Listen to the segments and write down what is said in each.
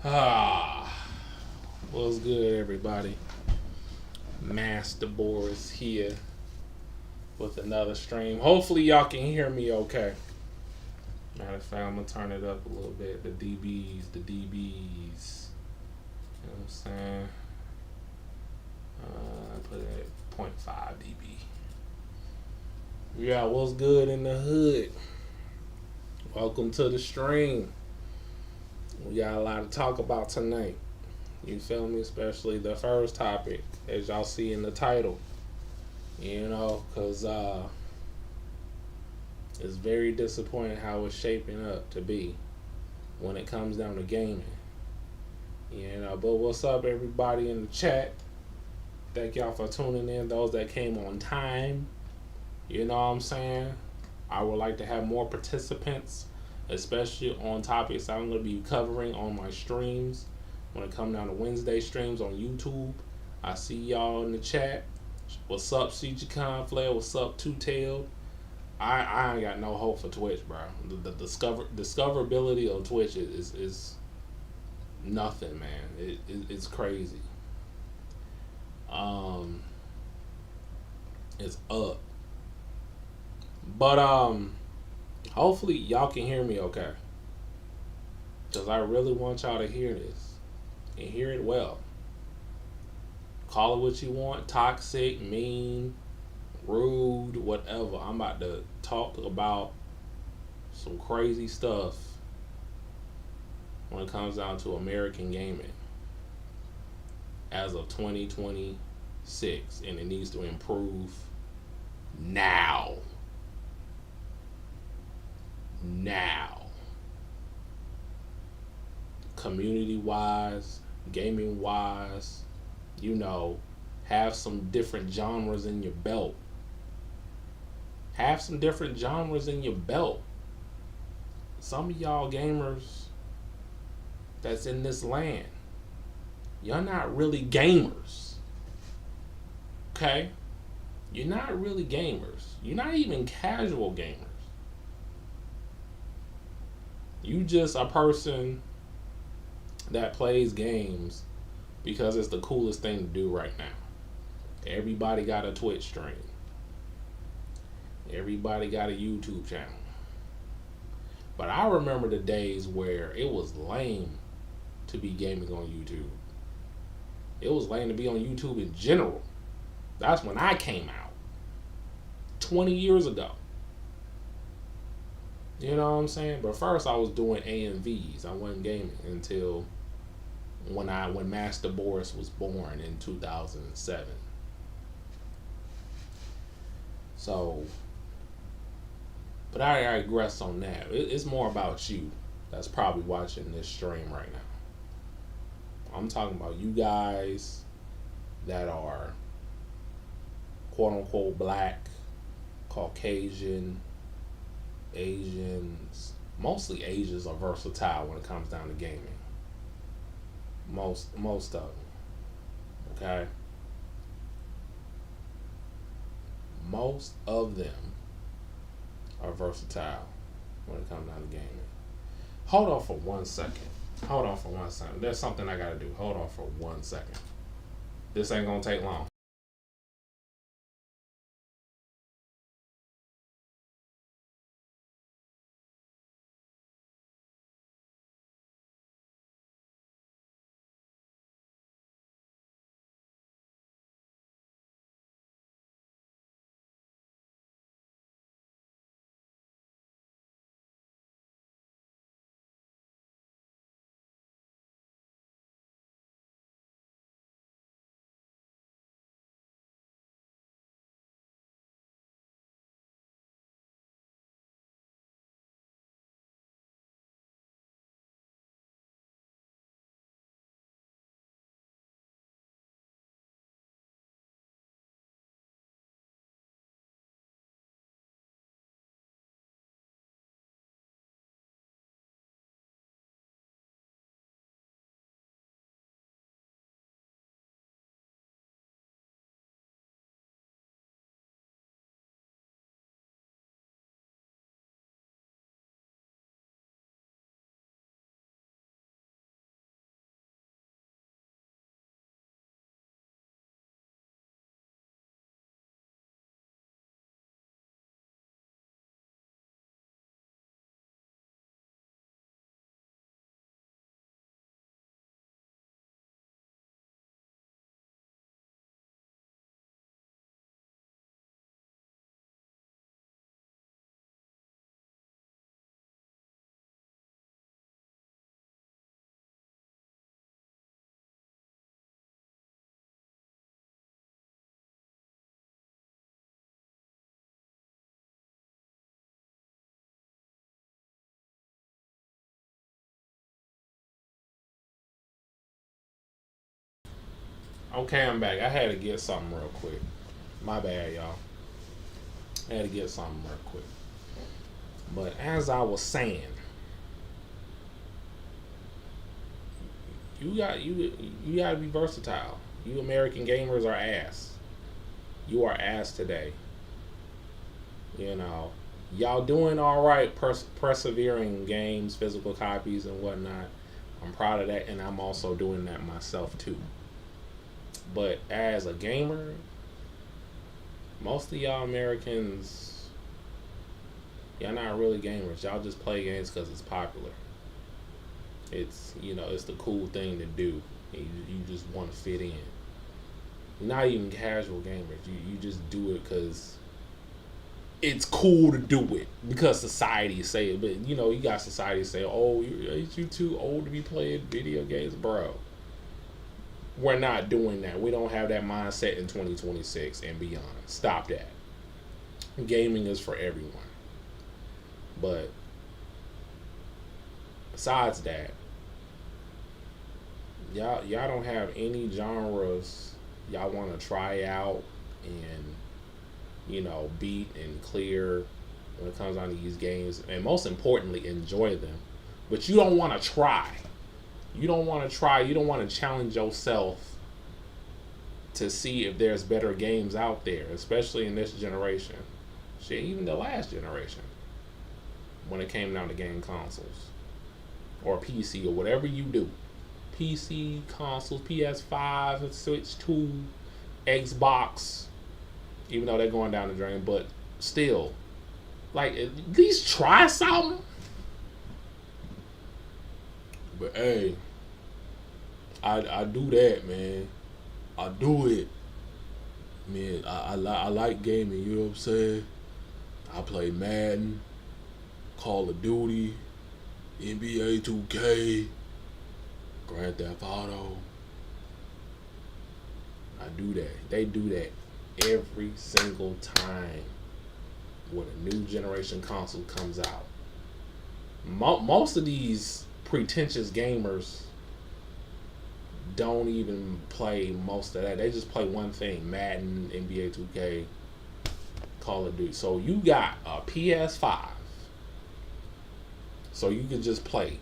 Ah, what's good, everybody? MasterBoris here with another stream. Hopefully, y'all can hear me okay. Matter of fact, I'm gonna turn it up a little bit. The DBs. You know what I'm saying? Put it at point 0.5 dB. Yeah, what's good in the hood? Welcome to the stream. We got a lot to talk about tonight. You feel me? Especially the first topic, as y'all see in the title. You know, because it's very disappointing how it's shaping up to be when it comes down to gaming. You know, but what's up, everybody in the chat? Thank y'all for tuning in. Those that came on time, you know what I'm saying? I would like to have more participants, especially on topics I'm going to be covering on my streams. When it comes down to Wednesday streams on YouTube, I see y'all in the chat. What's up, CG Conflare? What's up, Two Tailed? I ain't got no hope for Twitch, bro. The discoverability of Twitch is nothing, man. It's crazy. It's up. But hopefully y'all can hear me okay. Cause I really want y'all to hear this and hear it well. Call it what you want, toxic, mean, rude, whatever. I'm about to talk about some crazy stuff when it comes down to American gaming as of 2026, and it needs to improve now. Community wise, gaming wise, you know, have some different genres in your belt. Have some different genres in your belt. Some of y'all gamers that's in this land, you're not really gamers. Okay? You're not really gamers. You're not even casual gamers. You just a person that plays games because it's the coolest thing to do right now. Everybody got a Twitch stream. Everybody got a YouTube channel. But I remember the days where it was lame to be gaming on YouTube. It was lame to be on YouTube in general. That's when I came out. 20 years ago. You know what I'm saying? But first I was doing AMVs. I wasn't gaming until when MasterBoris was born in 2007. So, but I digress on that. It's more about you that's probably watching this stream right now. I'm talking about you guys that are quote unquote black, Caucasian, Asians. Mostly Asians are versatile when it comes down to gaming. Most of them. Okay? Most of them are versatile when it comes down to gaming. Hold on for 1 second. There's something I gotta do. Hold on for 1 second. This ain't gonna take long. Okay, I'm back. I had to get something real quick. My bad, y'all. I had to get something real quick. But as I was saying, you got to be versatile. You American gamers are ass. You are ass today. You know, y'all doing all right, persevering games, physical copies, and whatnot. I'm proud of that, and I'm also doing that myself too. But as a gamer, most of y'all Americans, y'all not really gamers. Y'all just play games because it's popular. It's, you know, it's the cool thing to do. You just want to fit in. You're not even casual gamers. You just do it because it's cool to do it, because society say it. But you know, you got society say, "Oh, you too old to be playing video games, bro." We're not doing that. We don't have that mindset in 2026 and beyond. Stop that. Gaming is for everyone. But besides that, y'all don't have any genres y'all want to try out and, you know, beat and clear when it comes on to these games, and most importantly, enjoy them. But you don't want to try. You don't want to try. You don't want to challenge yourself to see if there's better games out there, especially in this generation. Shit, even the last generation, when it came down to game consoles or PC or whatever you do. PC, consoles, PS5, Switch 2, Xbox, even though they're going down the drain, but still, like, at least try something. But hey, I do that, man. I do it, man. I like gaming. You know what I'm saying? I play Madden, Call of Duty, NBA 2K, Grand Theft Auto. I do that. They do that every single time when a new generation console comes out. Most of these pretentious gamers don't even play most of that. They just play one thing: Madden, NBA 2K, Call of Duty. So you got a PS5, so you can just play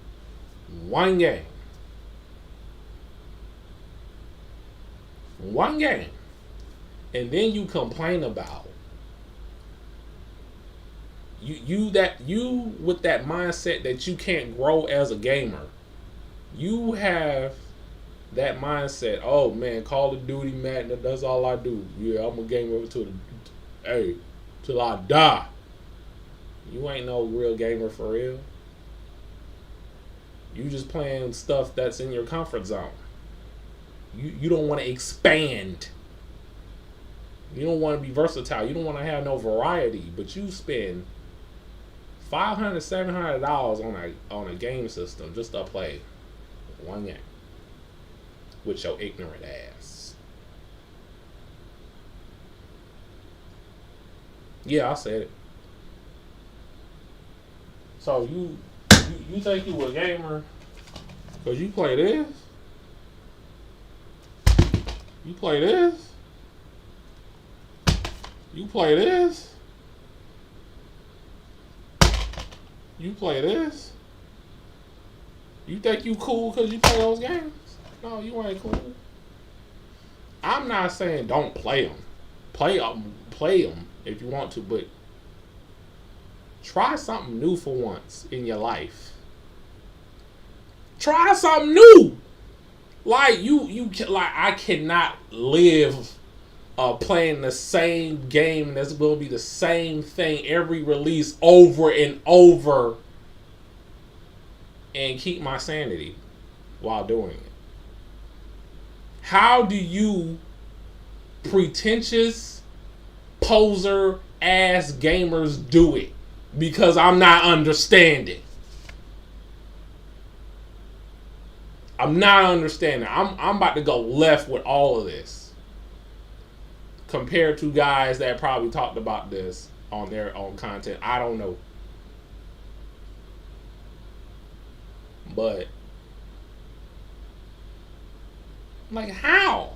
one game, and then you complain about you with that mindset that you can't grow as a gamer. You have that mindset. Oh man, Call of Duty, Madden, that's all I do. Yeah, I'm a gamer till I die. You ain't no real gamer for real. You just playing stuff that's in your comfort zone. You don't want to expand. You don't want to be versatile. You don't want to have no variety. But you spend $500, $700 on a game system just to play one game with your ignorant ass. Yeah, I said it. So you think you a gamer because you play this? You play this? You play this? You play this? You think you cool because you play those games? No, you ain't cool. I'm not saying don't play them. Play them if you want to, but try something new for once in your life. Try something new. Like I cannot live playing the same game that's going to be the same thing every release over and over and keep my sanity while doing it. How do you pretentious poser ass gamers do it? Because I'm not understanding. I'm not understanding. I'm about to go left with all of this compared to guys that probably talked about this on their own content. I don't know. But like, how?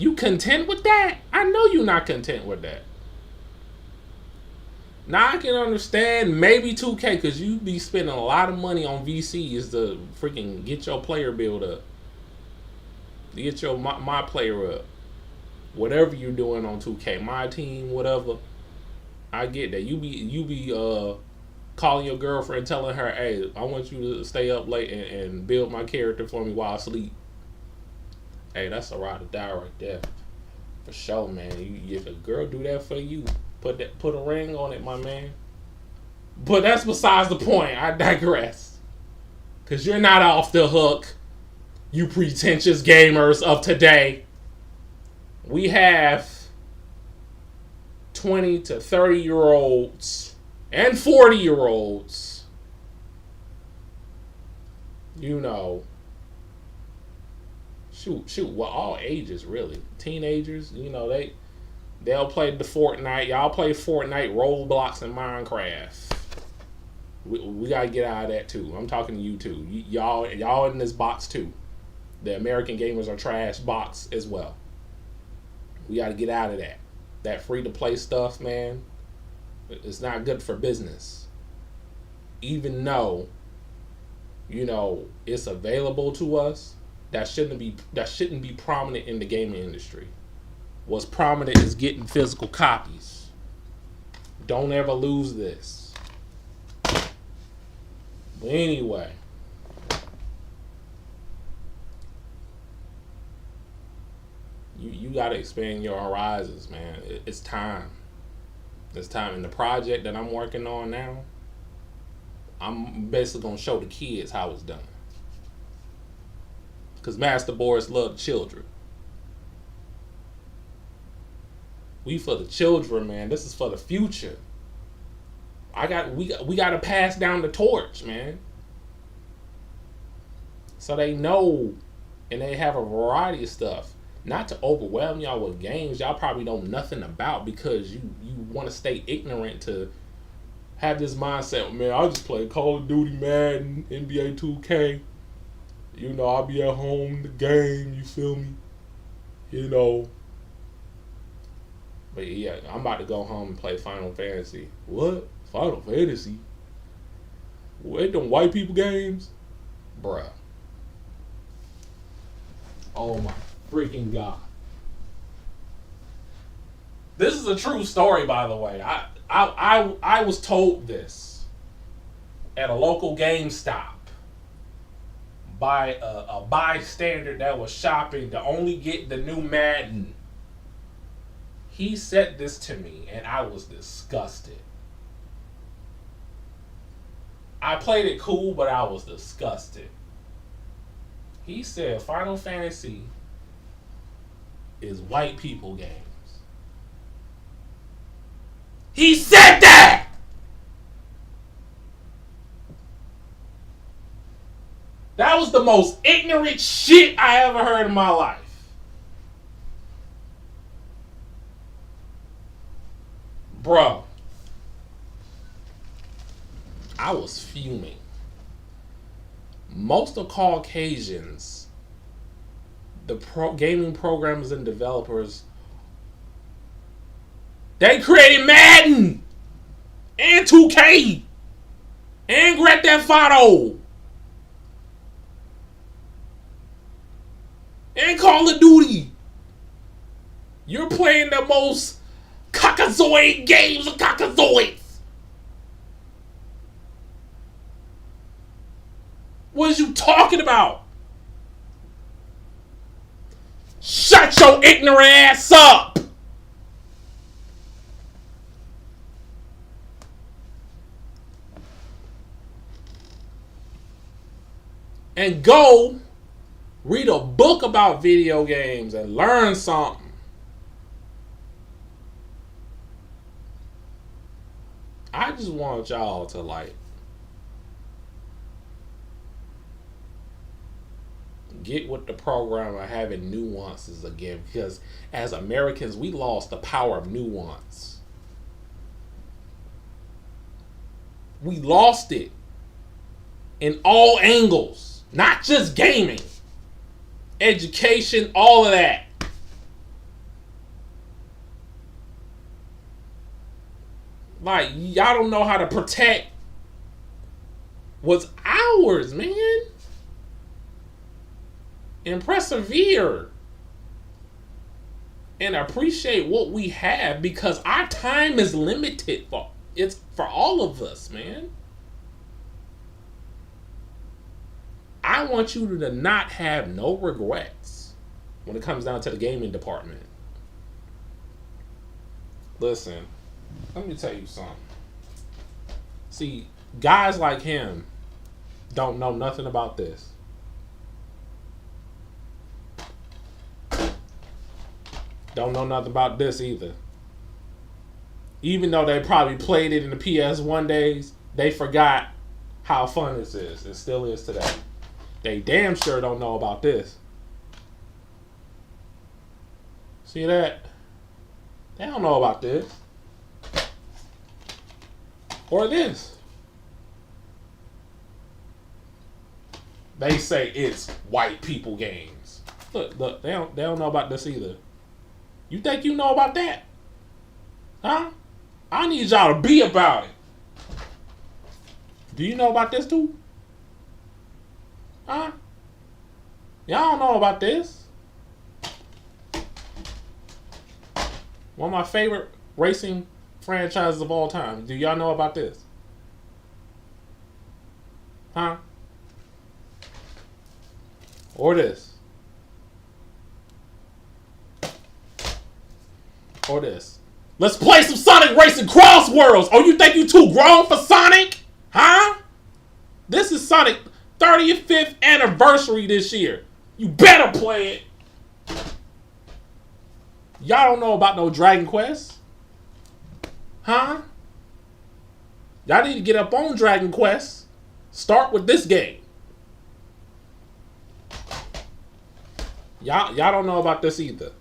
You content with that? I know you're not content with that. Now I can understand maybe 2K because you be spending a lot of money on VCs to freaking get your player build up, to get your my player up. Whatever you're doing on 2K, my team, whatever. I get that. You be calling your girlfriend, telling her, "Hey, I want you to stay up late and build my character for me while I sleep." Hey, that's a ride or die right there, for sure, man. If a girl do that for you, put a ring on it, my man. But that's besides the point. I digress. Cause you're not off the hook, you pretentious gamers of today. We have 20 to 30-year-olds and 40-year-olds, you know, well, all ages really. Teenagers, you know, they'll play the Fortnite. Y'all play Fortnite, Roblox, and Minecraft. We gotta get out of that too. I'm talking to you too. Y'all in this box too. The American gamers are trash box as well. We gotta get out of that. That free to play stuff, man. It's not good for business. Even though, you know, it's available to us, that shouldn't be prominent in the gaming industry. What's prominent is getting physical copies. Don't ever lose this. But anyway, you gotta expand your horizons, man. It's time. It's time. In the project that I'm working on now, I'm basically gonna show the kids how it's done. Cause MasterBoris loved children. We for the children, man. This is for the future. We gotta pass down the torch, man. So they know, and they have a variety of stuff. Not to overwhelm y'all with games y'all probably know nothing about, because you want to stay ignorant, to have this mindset, man, I just play Call of Duty, Madden, NBA 2K. You know, I'll be at home in the game, you feel me? You know. But yeah, I'm about to go home and play Final Fantasy. What? Final Fantasy? What, them white people games? Bruh. Oh my freaking God. This is a true story, by the way. I was told this at a local GameStop by a bystander that was shopping to only get the new Madden. He said this to me and I was disgusted. I played it cool, but I was disgusted. He said Final Fantasy is white people games. He said that! That was the most ignorant shit I ever heard in my life. Bro. I was fuming. Most of Caucasians, the gaming programmers and developers, they created Madden and 2K and Grand Theft Auto and Call of Duty. You're playing the most cockazoid games of cockazoids. What is you talking about? Shut your ignorant ass up! And go read a book about video games and learn something. I just want y'all to get with the program of having nuances again, because as Americans, we lost the power of nuance. We lost it in all angles, not just gaming, education, all of that. Like, y'all don't know how to protect what's ours, man. And persevere. And appreciate what we have, because our time is limited. It's for all of us, man. I want you to not have no regrets when it comes down to the gaming department. Listen, let me tell you something. See, guys like him don't know nothing about this. Don't know nothing about this either. Even though they probably played it in the PS1 days, they forgot how fun this is. It still is today. They damn sure don't know about this. See that? They don't know about this. Or this. They say it's white people games. Look, they don't know about this either. You think you know about that? Huh? I need y'all to be about it. Do you know about this too? Huh? Y'all don't know about this. One of my favorite racing franchises of all time. Do y'all know about this? Huh? Or this. Or this. Let's play some Sonic Racing Cross Worlds. Oh, you think you too grown for Sonic? Huh? This is Sonic 35th anniversary this year. You better play it. Y'all don't know about no Dragon Quest? Huh? Y'all need to get up on Dragon Quest. Start with this game. Y'all don't know about this either.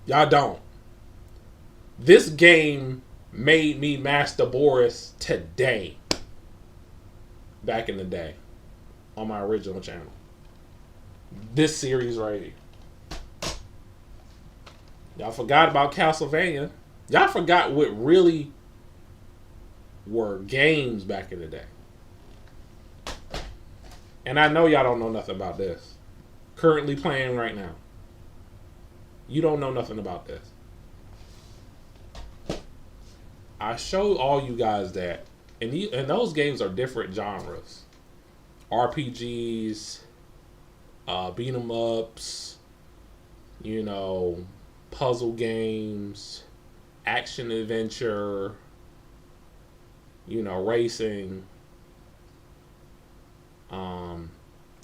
Y'all don't. This game made me MasterBoris today. Back in the day. On my original channel. This series right here. Y'all forgot about Castlevania. Y'all forgot what really were games back in the day. And I know y'all don't know nothing about this. Currently playing right now. You don't know nothing about this. I showed all you guys that. And those games are different genres. RPGs, beat 'em ups, you know, puzzle games, action adventure, you know, racing,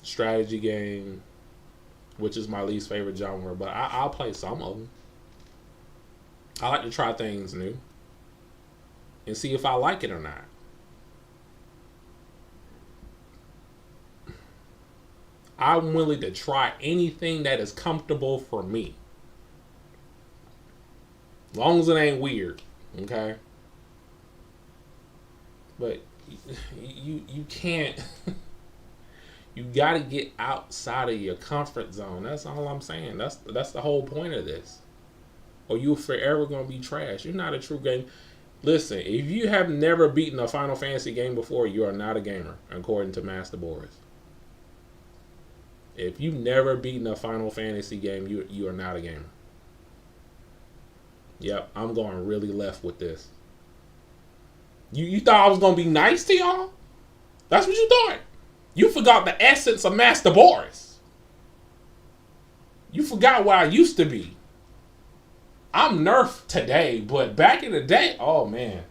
strategy game, which is my least favorite genre, but I'll play some of them. I like to try things new and see if I like it or not. I'm willing to try anything that is comfortable for me. As long as it ain't weird, okay? But you can't. You got to get outside of your comfort zone. That's all I'm saying. That's the whole point of this. Or you're forever going to be trash. You're not a true game. Listen, if you have never beaten a Final Fantasy game before, you are not a gamer, according to MasterBoris. If you've never beaten a Final Fantasy game, you are not a gamer. Yep, I'm going really left with this. You thought I was going to be nice to y'all? That's what you thought. You forgot the essence of MasterBoris. You forgot what I used to be. I'm nerfed today, but back in the day, oh man.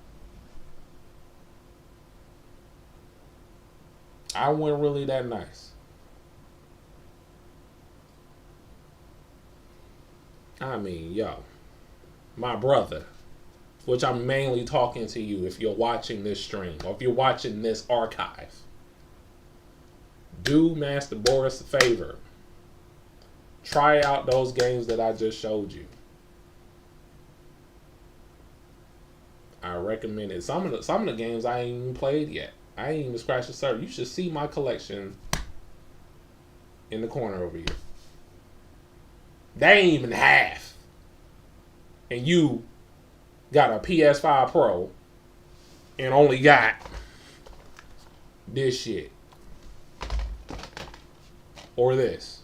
I wasn't really that nice. I mean, yo, my brother, which I'm mainly talking to you if you're watching this stream or if you're watching this archive, do MasterBoris a favor. Try out those games that I just showed you. I recommend it. Some of the games I ain't even played yet. I ain't even scratched the surface. You should see my collection in the corner over here. They ain't even half. And you got a PS5 Pro and only got this shit or this.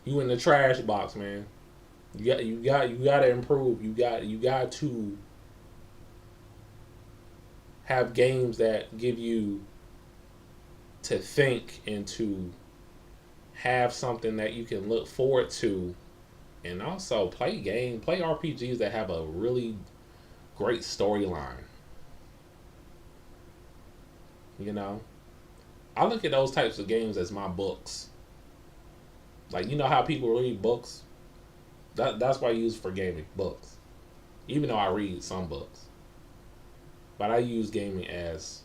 You in the trash box, man. You got to improve. You got to have games that give you to think and to have something that you can look forward to, and also play RPGs that have a really great storyline. You know, I look at those types of games as my books. Like, you know how people read books? That's what I use for gaming, books. Even though I read some books. But I use gaming as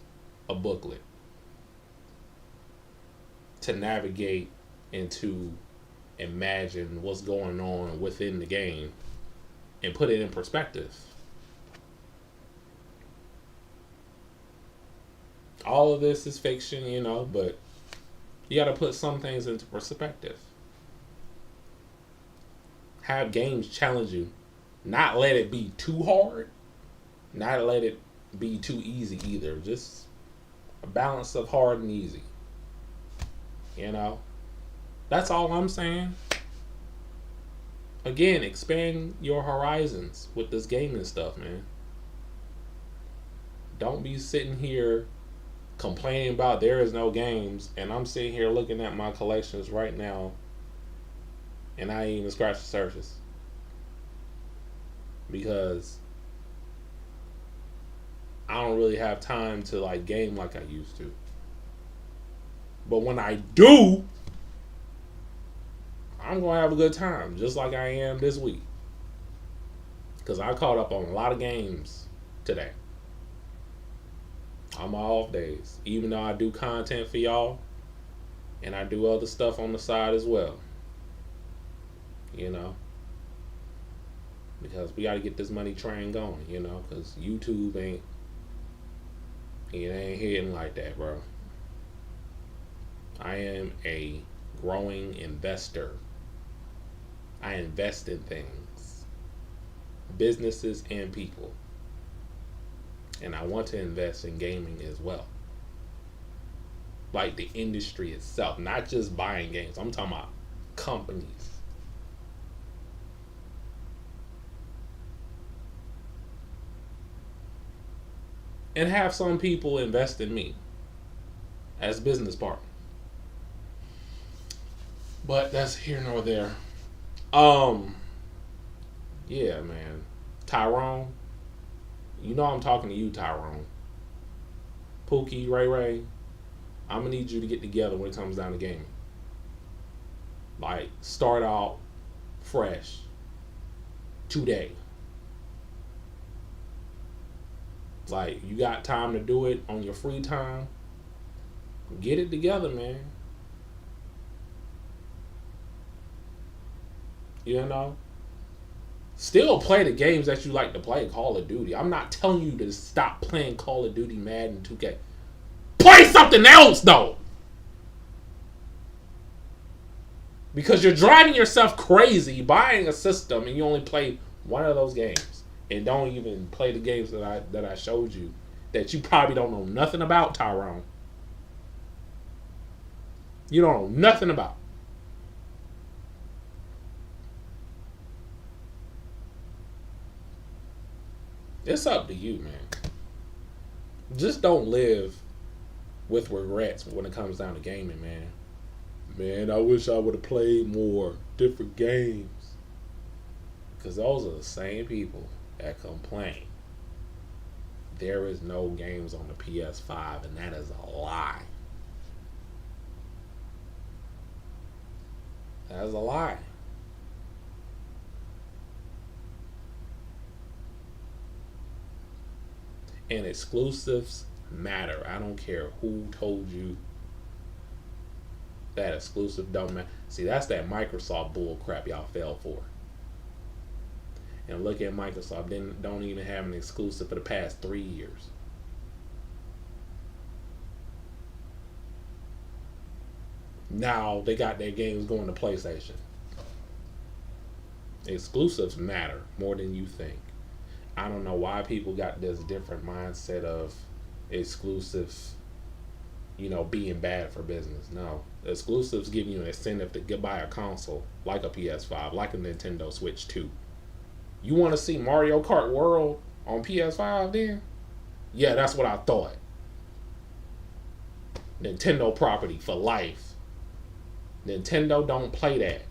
a booklet to navigate and to imagine what's going on within the game and put it in perspective. All of this is fiction, you know, but you got to put some things into perspective. Have games challenge you. Not let it be too hard. Not let it be too easy either. Just a balance of hard and easy. You know? That's all I'm saying. Again, expand your horizons with this gaming stuff, man. Don't be sitting here complaining about there is no games, and I'm sitting here looking at my collections right now, and I ain't even scratched the surface. Because I don't really have time to like game like I used to. But when I do, I'm going to have a good time, just like I am this week. Because I caught up on a lot of games today. On my off days. Even though I do content for y'all, and I do other stuff on the side as well. You know? Because we got to get this money train going, you know? Because YouTube ain't hitting like that, bro. I am a growing investor. I invest in things, businesses and people. And I want to invest in gaming as well. Like the industry itself, not just buying games. I'm talking about companies. And have some people invest in me as business partner. But that's here nor there. Yeah, man. Tyrone, you know I'm talking to you, Tyrone. Pookie, Ray, I'm gonna need you to get together when it comes down to gaming. Like, start out fresh today. Like, you got time to do it on your free time. Get it together, man. You know? Still play the games that you like to play, Call of Duty. I'm not telling you to stop playing Call of Duty, Madden, 2K. Play something else, though! Because you're driving yourself crazy buying a system and you only play one of those games. And don't even play the games that I showed you that you probably don't know nothing about, Tyrone. You don't know nothing about. It's up to you, man. Just don't live with regrets when it comes down to gaming, man. Man, I wish I would have played more different games. Because those are the same people that complain there is no games on the PS5, and that is a lie. That is a lie. And exclusives matter. I don't care who told you that exclusive don't matter. See, that's that Microsoft bull crap y'all fell for. And look at Microsoft, don't even have an exclusive for the past 3 years. Now they got their games going to PlayStation. Exclusives matter more than you think. I don't know why people got this different mindset of exclusive, being bad for business. No. Exclusives give you an incentive to get buy a console like a PS5, like a Nintendo Switch 2. You want to see Mario Kart World on PS5 then? Yeah, that's what I thought. Nintendo property for life. Nintendo don't play that.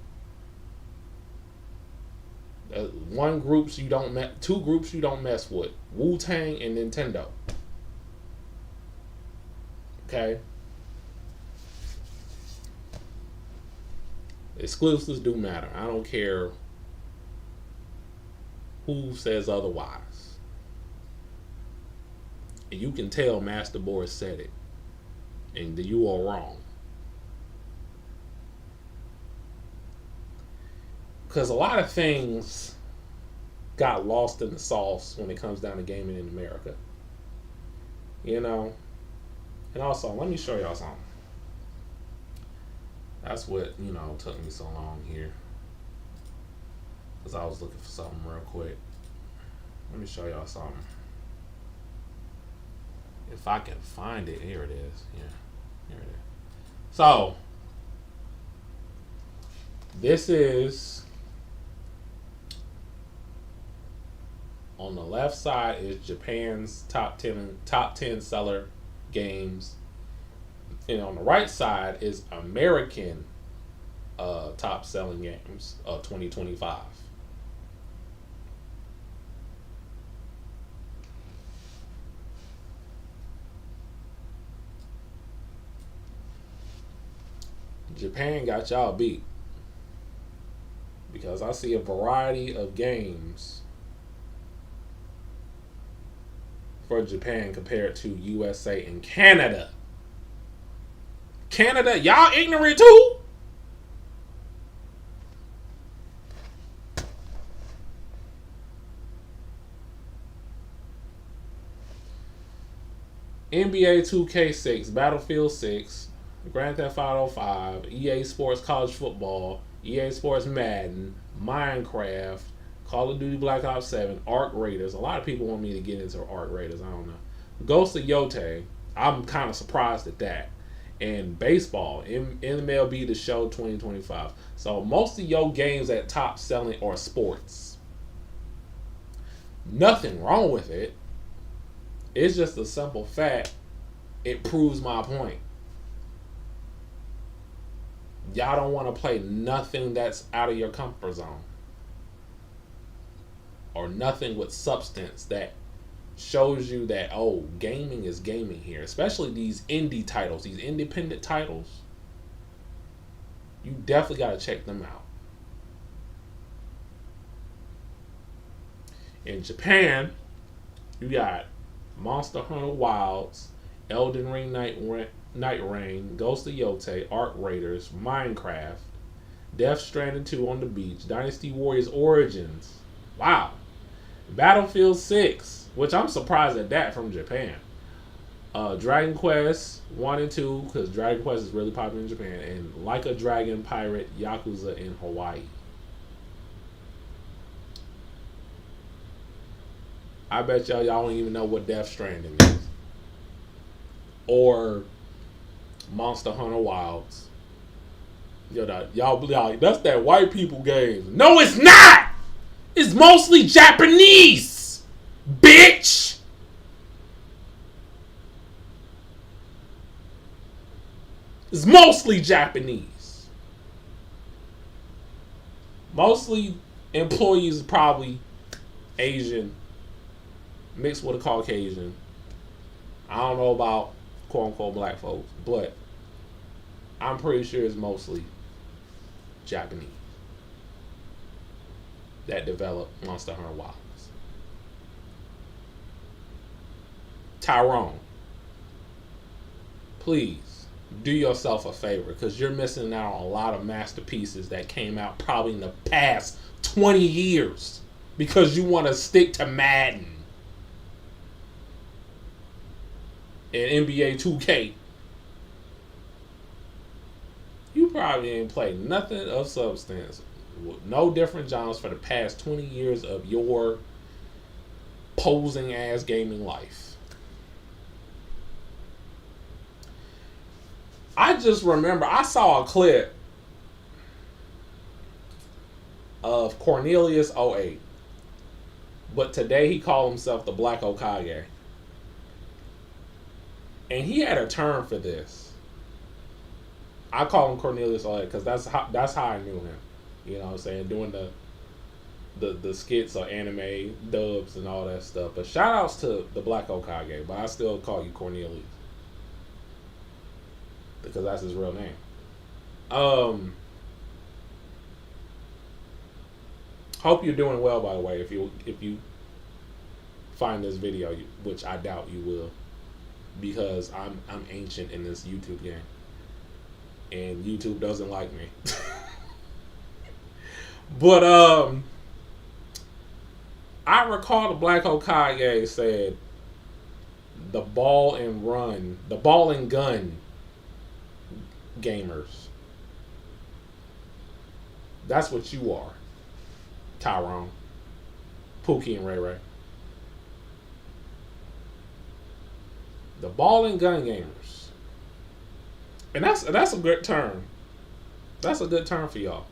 Two groups you don't mess with: Wu-Tang and Nintendo. Okay. Exclusives do matter. I don't care who says otherwise. And you can tell MasterBoris said it, and you are wrong. Because a lot of things got lost in the sauce when it comes down to gaming in America. And also, let me show y'all something. That's what, took me so long here. Because I was looking for something real quick. Let me show y'all something. If I can find it, here it is. Yeah, here it is. So, this is... On the left side is Japan's top 10 seller games, and on the right side is American top selling games of 2025. Japan got y'all beat because I see a variety of games for Japan compared to USA and Canada. Canada, y'all ignorant too? NBA 2K6, Battlefield 6, Grand Theft Auto 5, EA Sports College Football, EA Sports Madden, Minecraft, Call of Duty Black Ops 7, Arc Raiders. A lot of people want me to get into Arc Raiders. I don't know. Ghost of Yote. I'm kind of surprised at that. And baseball, MLB The Show 2025. So most of your games at top selling are sports. Nothing wrong with it. It's just a simple fact. It proves my point. Y'all don't want to play nothing that's out of your comfort zone. Or nothing with substance that shows you that, oh, gaming is gaming here. Especially these indie titles, these independent titles. You definitely got to check them out. In Japan, you got Monster Hunter Wilds, Elden Ring Night Rain, Ghost of Yote, Arc Raiders, Minecraft, Death Stranding 2 on the Beach, Dynasty Warriors Origins. Wow. Battlefield 6, which I'm surprised at that from Japan. Dragon Quest 1 and 2, because Dragon Quest is really popular in Japan, and Like a Dragon Pirate Yakuza in Hawaii. I bet y'all don't even know what Death Stranding is. Or Monster Hunter Wilds. Y'all be like, that's that white people game. No, it's not! It's mostly Japanese, bitch! It's mostly Japanese. Mostly employees probably Asian, mixed with a Caucasian. I don't know about quote-unquote black folks, but I'm pretty sure it's mostly Japanese that developed Monster Hunter Wilds. Tyrone, please do yourself a favor, because you're missing out on a lot of masterpieces that came out probably in the past 20 years because you want to stick to Madden and NBA 2K. probably ain't played nothing of substance. No different genres for the past 20 years of your posing ass gaming life. I just remember I saw a clip of Cornelius '08, but today he called himself the Black Okage, and he had a term for this. I call him Cornelius '08 because that's how I knew him. You know what I'm saying? Doing the skits or anime dubs and all that stuff. But shout outs to the Black Okage, but I still call you Cornelius because that's his real name. Hope you're doing well, by the way. If you find this video, which I doubt you will, because I'm ancient in this YouTube game, and YouTube doesn't like me. But I recall the Black Okage said the ball and gun gamers. That's what you are, Tyrone, Pookie, and Ray Ray. The ball and gun gamers. And that's a good term. That's a good term for y'all.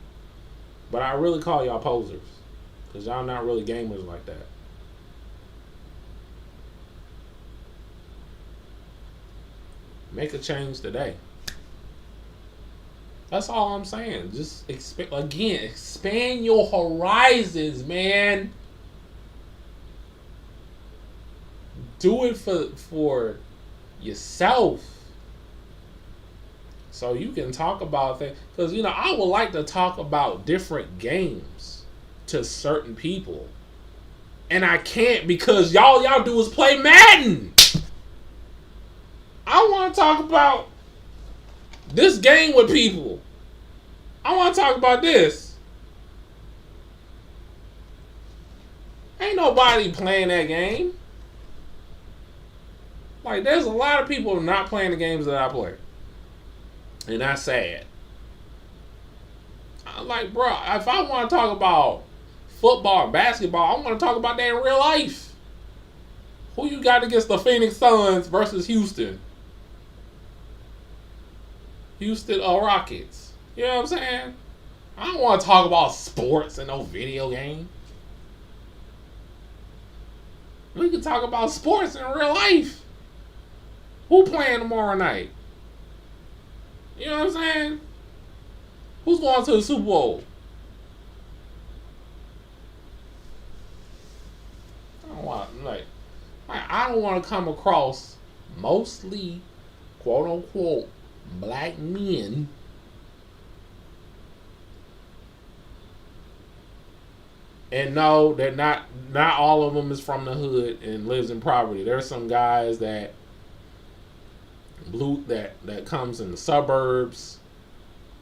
But I really call y'all posers, because y'all not really gamers like that. Make a change today. That's all I'm saying. Just expand your horizons, man. Do it for yourself, so you can talk about things. Because I would like to talk about different games to certain people, and I can't because y'all do is play Madden. I want to talk about this game with people. I want to talk about this. Ain't nobody playing that game. Like, there's a lot of people not playing the games that I play. And that's sad. I'm like, bro, if I want to talk about football and basketball, I want to talk about that in real life. Who you got against the Phoenix Suns versus Houston? Houston Rockets. You know what I'm saying? I don't want to talk about sports and no video game. We can talk about sports in real life. Who playing tomorrow night? You know what I'm saying? Who's going to the Super Bowl? I don't want to come across mostly quote unquote black men and no, they're not all of them is from the hood and lives in poverty. There's some guys that comes in the suburbs,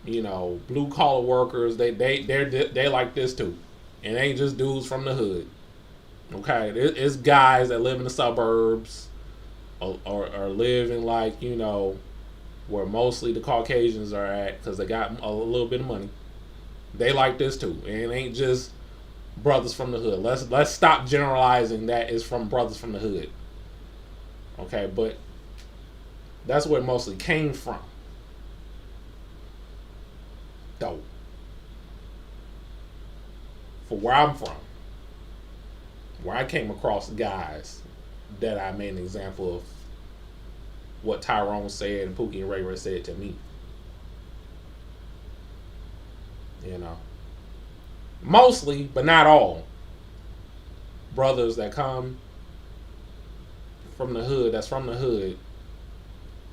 blue collar workers. They like this too, and ain't just dudes from the hood. Okay, it's guys that live in the suburbs or live in where mostly the Caucasians are at because they got a little bit of money. They like this too, and it ain't just brothers from the hood. Let's stop generalizing that it's from brothers from the hood. Okay, but that's where it mostly came from. Though, for where I'm from, where I came across guys that I made an example of what Tyrone said and Pookie and Ray Ray said to me. Mostly, but not all, brothers that come from the hood, that's from the hood,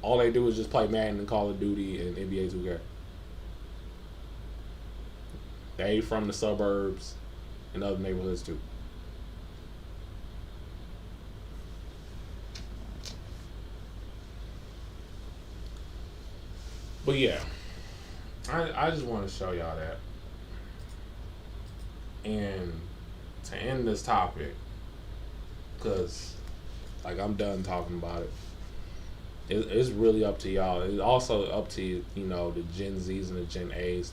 all they do is just play Madden and Call of Duty and NBA 2K. They from the suburbs and other neighborhoods too. But yeah, I just want to show y'all that. And to end this topic, because I'm done talking about it. It's really up to y'all. It's also up to the Gen Zs and the Gen As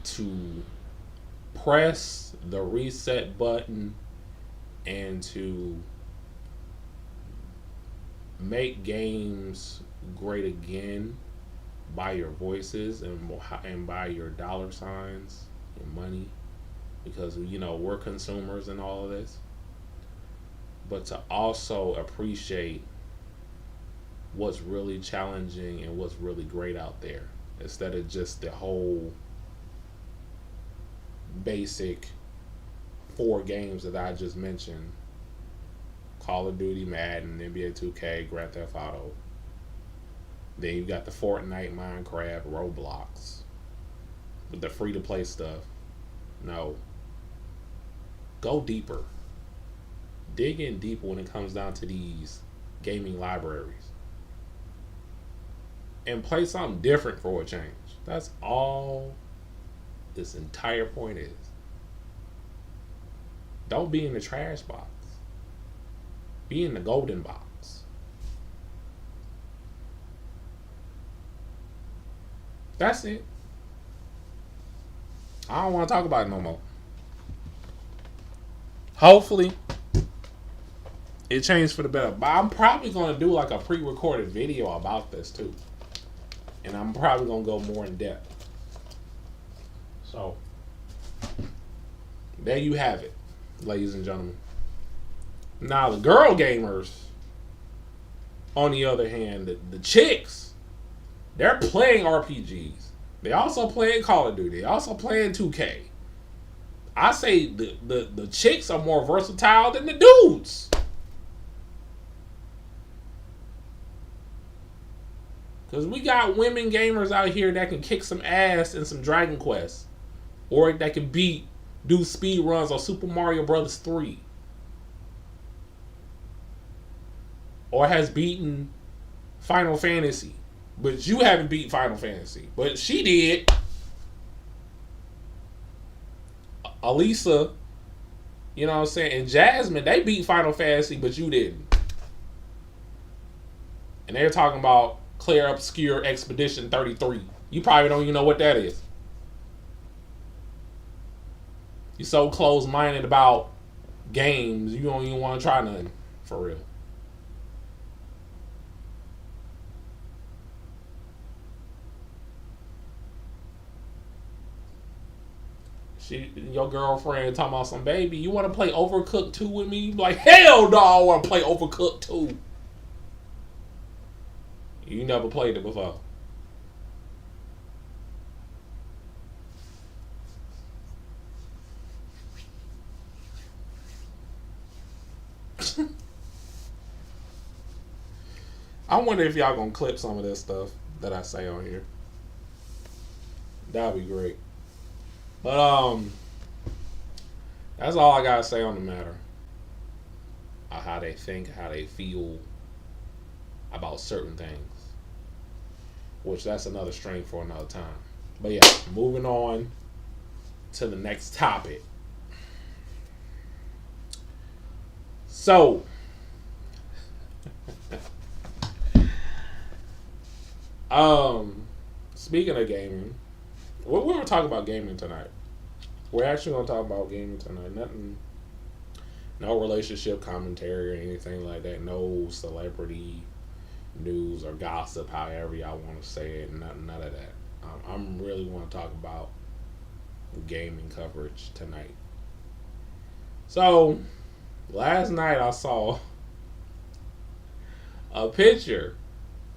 to press the reset button and to make games great again by your voices and by your dollar signs and money, because we're consumers in all of this, but to also appreciate what's really challenging and what's really great out there, instead of just the whole basic 4 games that I just mentioned: Call of Duty, Madden, NBA 2K, Grand Theft Auto. Then you got the Fortnite, Minecraft, Roblox, with the free to play stuff. No. Go deeper. Dig in deeper when it comes down to these gaming libraries. And play something different for a change. That's all this entire point is. Don't be in the trash box. Be in the golden box. That's it. I don't want to talk about it no more. Hopefully, it changed for the better. But I'm probably going to do like a pre-recorded video about this too. And I'm probably going to go more in depth. So, there you have it, ladies and gentlemen. Now, the girl gamers, on the other hand, the chicks, they're playing RPGs. They also playing Call of Duty. They also playing 2K. I say the chicks are more versatile than the dudes. Because we got women gamers out here that can kick some ass in some Dragon Quest. Or that can do speed runs on Super Mario Bros. 3. Or has beaten Final Fantasy. But you haven't beat Final Fantasy. But she did. Alisa, you know what I'm saying? And Jasmine, they beat Final Fantasy, but you didn't. And they're talking about Claire Obscure Expedition 33. You probably don't even know what that is. You're so close-minded about games, you don't even want to try nothing. For real. Your girlfriend talking about some, baby, you want to play Overcooked 2 with me? Like, hell no, I want to play Overcooked 2. You never played it before. I wonder if y'all gonna clip some of this stuff that I say on here. That'd be great. But that's all I gotta say on the matter. How they think, how they feel about certain things. Which that's another string for another time. But yeah, moving on to the next topic. So speaking of gaming, we're gonna talk about gaming tonight. We're actually gonna talk about gaming tonight. Nothing, no relationship commentary or anything like that. No celebrity news or gossip, however y'all want to say it. None of that. I'm really want to talk about gaming coverage tonight. So last night I saw a picture,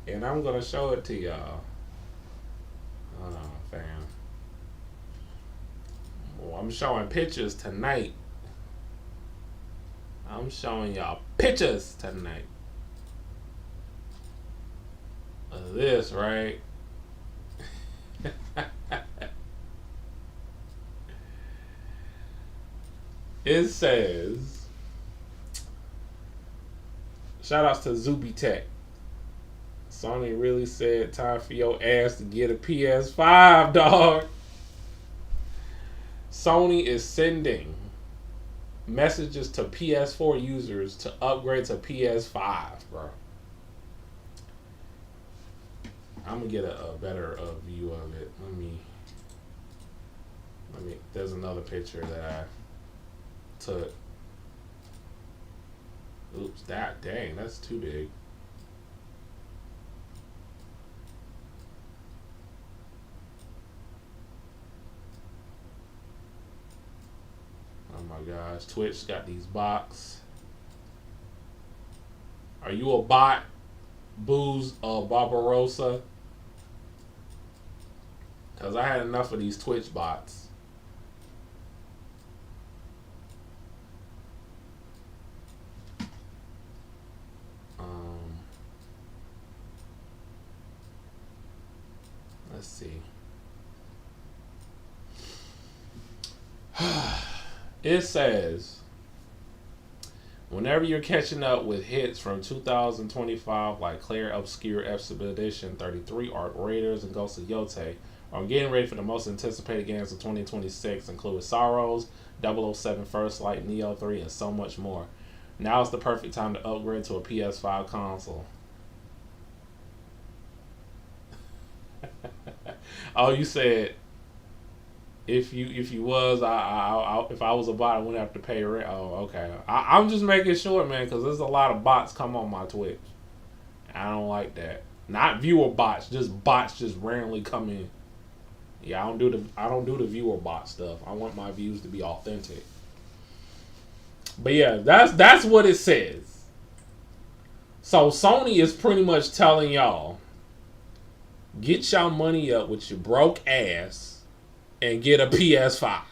and I'm gonna show it to y'all. Fam. Well, I'm showing pictures tonight. I'm showing y'all pictures tonight of this, right? It says, shout outs to Zuby Tech. Sony really said time for your ass to get a PS5, dog. Sony is sending messages to PS4 users to upgrade to PS5, bro. I'm gonna get a better view of it. Let me. There's another picture that I took. Oops, dang, that's too big. Oh my gosh, Twitch got these bots. Are you a bot, Booze Barbarossa? Because I had enough of these Twitch bots. Let's see. It says, whenever you're catching up with hits from 2025 like Claire Obscure Expedition 33, Arc Raiders, and Ghost of Yote, or getting ready for the most anticipated games of 2026, including Sorrows, 007 First Light, Neo 3, and so much more. Now is the perfect time to upgrade to a PS5 console. Oh, you said if you was if I was a bot, I wouldn't have to pay rent. Oh, okay. I'm just making sure, man, because there's a lot of bots come on my Twitch. I don't like that. Not viewer bots, just bots just randomly come in. Yeah, I don't do the viewer bot stuff. I want my views to be authentic. But yeah, that's what it says. So Sony is pretty much telling y'all, get your money up with your broke ass and get a PS5.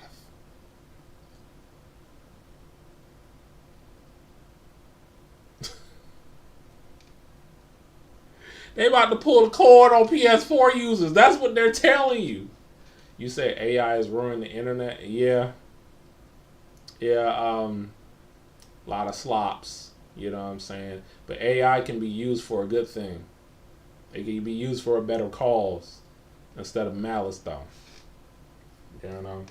They about to pull the cord on PS4 users. That's what they're telling you. You say AI is ruining the internet? Yeah. Yeah, a lot of slops. You know what I'm saying? But AI can be used for a good thing. It can be used for a better cause instead of malice, though. You know?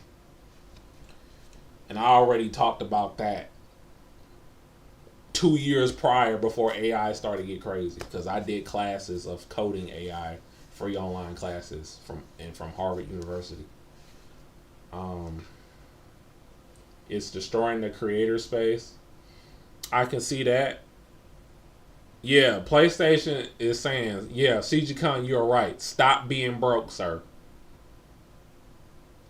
And I already talked about that 2 years prior before AI started to get crazy, because I did classes of coding AI, free online classes from Harvard University. It's destroying the creator space. I can see that. Yeah, PlayStation is saying, yeah, CG Khan, you're right. Stop being broke, sir.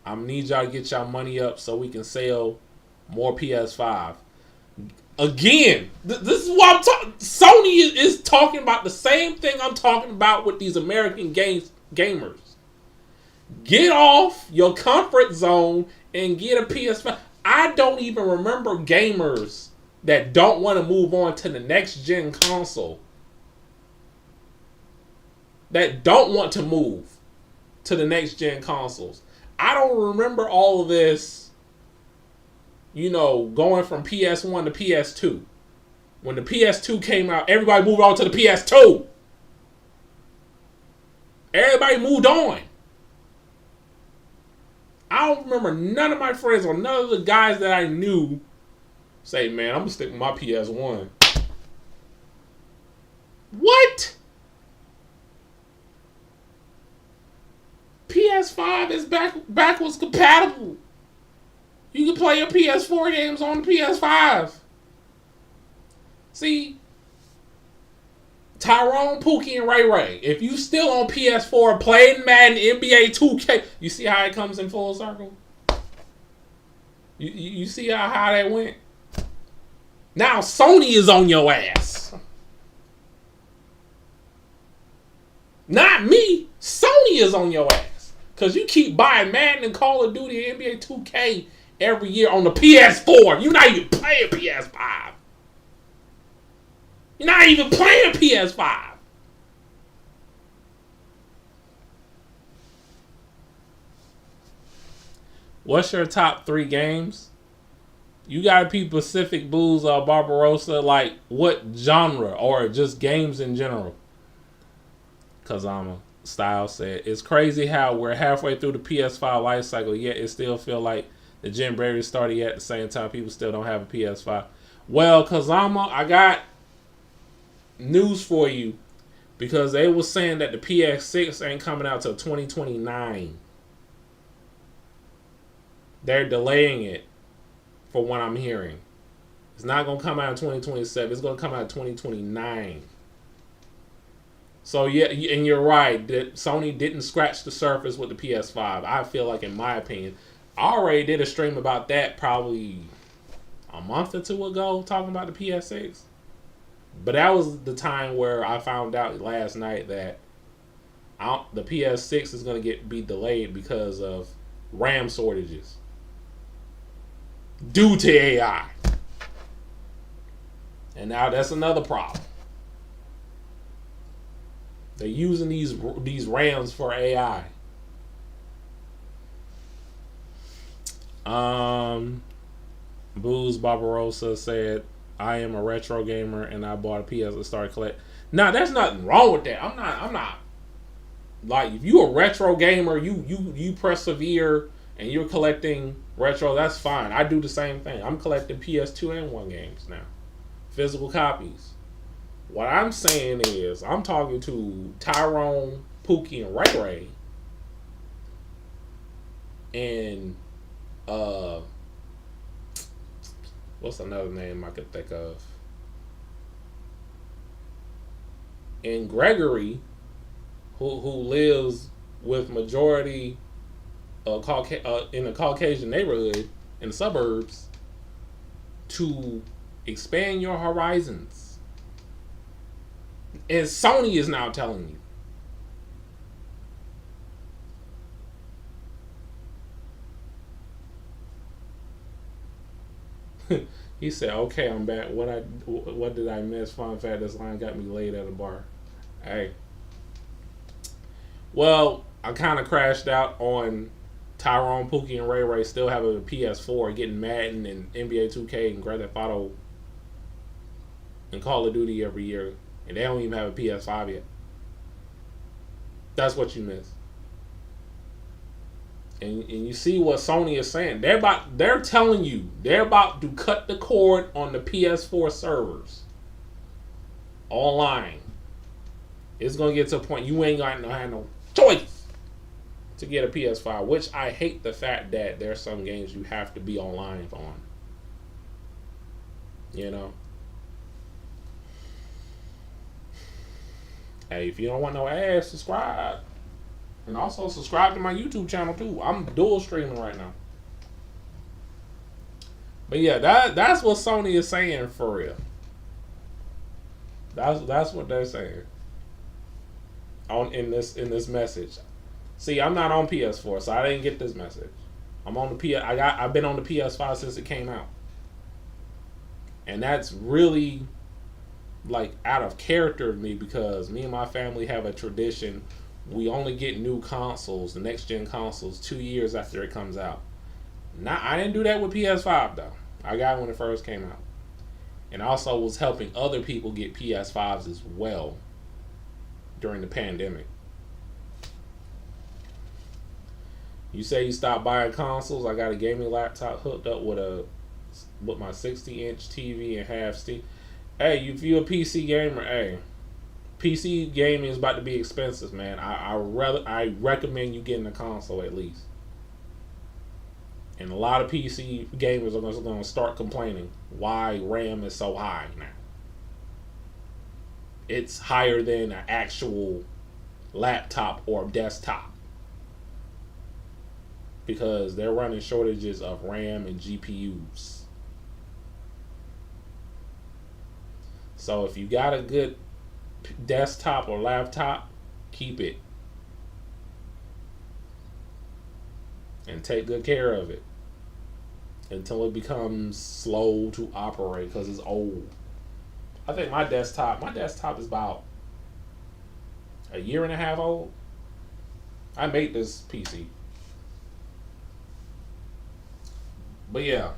I need y'all to get y'all money up so we can sell more PS5. Again, this is what I'm talking. Sony is talking about the same thing I'm talking about with these American gamers. Get off your comfort zone and get a PS5. I don't even remember gamers that don't want to move on to the next gen console. That don't want to move to the next gen consoles. I don't remember all of this, you know, going from PS1 to PS2. When the PS2 came out, everybody moved on to the PS2. Everybody moved on. I don't remember none of my friends or none of the guys that I knew say, man, I'm going to stick with my PS1. What? PS5 is backwards compatible. You can play your PS4 games on the PS5. See, Tyrone, Pookie, and Ray Ray, if you still on PS4 playing Madden NBA 2K, you see how it comes in full circle? You see how that went? Now Sony is on your ass. Not me. Sony is on your ass. Because you keep buying Madden and Call of Duty and NBA 2K every year on the PS4. You're not even playing PS5. You're not even playing PS5. What's your top 3 games? You gotta be Pacific Booze Barbarossa, like what genre or just games in general? Cause Style said, it's crazy how we're halfway through the PS5 life cycle, yet it still feel like the gen barely started yet at the same time people still don't have a PS5. Well, Kazama, I got news for you. because they were saying that the PS6 ain't coming out till 2029. They're delaying it, for what I'm hearing. It's not going to come out in 2027. It's going to come out in 2029. So, yeah, and you're right. That Sony didn't scratch the surface with the PS5. I feel like, in my opinion, I already did a stream about that probably a month or two ago, talking about the PS6. But that was the time where I found out last night that the PS6 is going to be delayed because of RAM shortages due to AI. And now that's another problem. They're using these RAMs for AI. Booze Barbarossa said, I am a retro gamer and I bought a PS and started collecting. Now, there's nothing wrong with that. I'm not like, if you're a retro gamer, you persevere and you're collecting retro, that's fine. I do the same thing. I'm collecting PS2 and 1 games now. Physical copies. What I'm saying is, I'm talking to Tyrone, Pookie, and Ray Ray. And what's another name I could think of? And Gregory, who lives with majority in a Caucasian neighborhood in the suburbs, to expand your horizons. And Sony is now telling you. He said, "Okay, I'm back. What did I miss? Fun fact: this line got me laid at a bar." Hey, well, I kind of crashed out on Tyrone, Pookie, and Ray Ray still having a PS4, getting Madden and NBA 2K and Grand Theft Auto and Call of Duty every year, and they don't even have a PS5 yet. That's what you miss. And you see what Sony is saying. They're telling you they're about to cut the cord on the PS4 servers online. It's gonna get to a point you ain't gonna have no choice to get a PS5, which I hate the fact that there's some games you have to be online on. You know? Hey, if you don't want no ads, subscribe. And also subscribe to my YouTube channel too. I'm dual streaming right now. But yeah, that's what Sony is saying for real. That's what they're saying. In this message. See, I'm not on PS4, so I didn't get this message. I'm on the I've been on the PS5 since it came out. And that's really like out of character of me, because me and my family have a tradition. We only get new consoles, the next gen consoles, 2 years after it comes out. I didn't do that with PS5 though. I got it when it first came out. And also was helping other people get PS5s as well during the pandemic. You say you stopped buying consoles. I got a gaming laptop hooked up with my 60-inch TV and half Steam. Hey, if you're a PC gamer, hey, PC gaming is about to be expensive, man. I recommend you getting a console at least. And a lot of PC gamers are going to start complaining why RAM is so high now. It's higher than an actual laptop or desktop, because they're running shortages of RAM and GPUs. So if you got a good desktop or laptop, keep it and take good care of it until it becomes slow to operate, because it's old. I think my desktop is about a year and a half old. I made this PC. But yeah,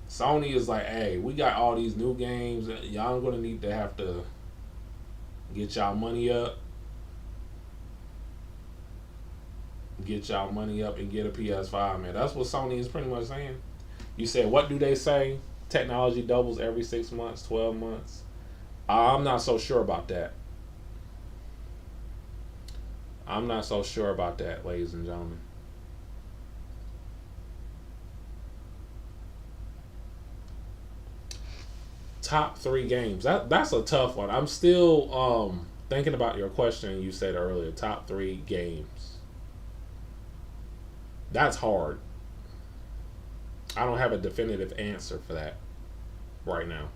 Sony is like, hey, we got all these new games. Y'all gonna need to have to get y'all money up. Get y'all money up and get a PS5, man. That's what Sony is pretty much saying. You said, what do they say? Technology doubles every 6 months, 12 months. I'm not so sure about that. I'm not so sure about that, ladies and gentlemen. Top three games. That's a tough one. I'm still thinking about your question you said earlier. Top three games. That's hard. I don't have a definitive answer for that right now.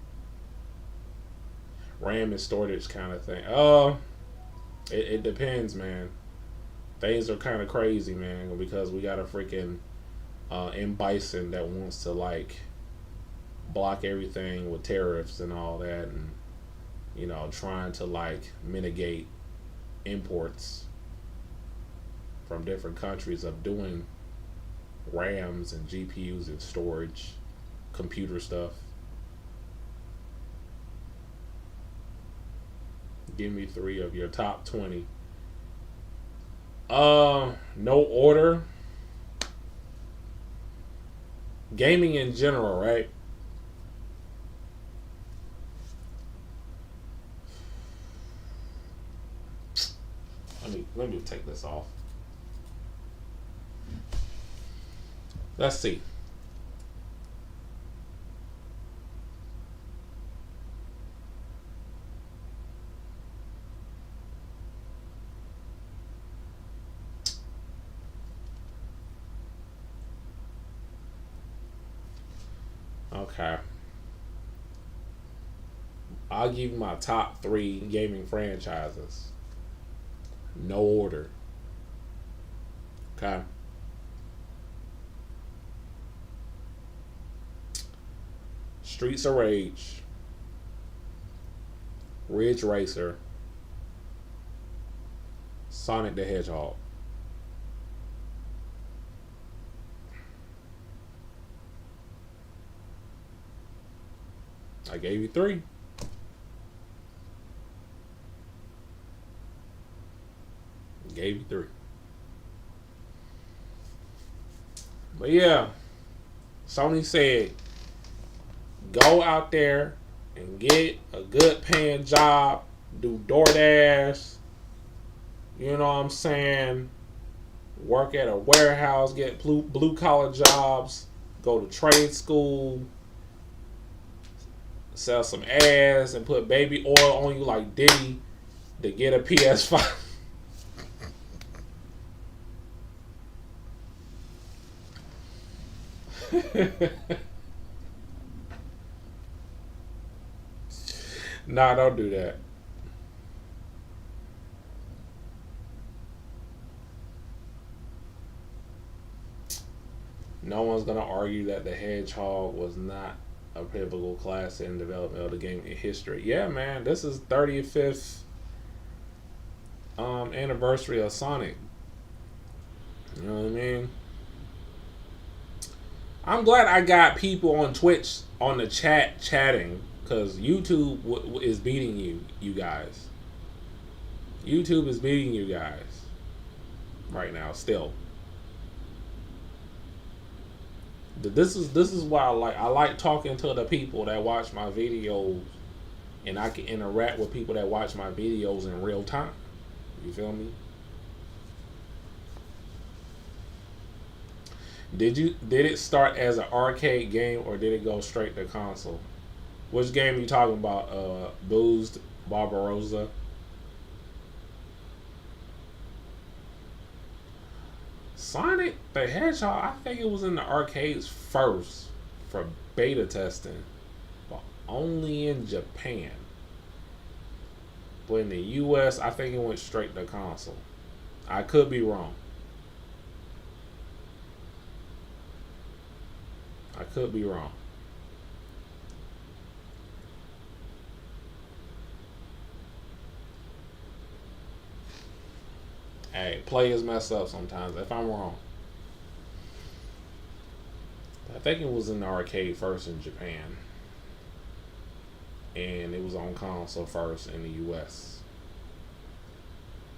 RAM and storage kind of thing. It depends, man. Things are kind of crazy, man, because we got a freaking M Bison that wants to like block everything with tariffs and all that, and trying to like mitigate imports from different countries of doing RAMs and GPUs and storage, computer stuff. Give me three of your top 20. No order. Gaming in general, right? Let me take this off. Let's see. Okay. I'll give you my top three gaming franchises. No order. Okay. Streets of Rage, Ridge Racer, Sonic the Hedgehog. I gave you three. Gave you three. But yeah, Sony said, go out there and get a good paying job, do DoorDash, you know what I'm saying, work at a warehouse, get blue collar jobs, go to trade school, sell some ass, and put baby oil on you like Diddy to get a PS5. Nah, don't do that. No one's gonna argue that the Hedgehog was not a pivotal class in development of the game in history. Yeah, man, this is 35th anniversary of Sonic. You know what I mean? I'm glad I got people on Twitch on the chat chatting, because YouTube is beating you guys. YouTube is beating you guys right now still. This is why I like talking to the people that watch my videos, and I can interact with people that watch my videos in real time. You feel me? Did it start as an arcade game, or did it go straight to console? Which game are you talking about? Boozed Barbarossa? Sonic the Hedgehog, I think it was in the arcades first for beta testing, but only in Japan. But in the US, I think it went straight to console. I could be wrong. I could be wrong. Hey, players mess up sometimes. If I'm wrong, I think it was in the arcade first in Japan, and it was on console first in the US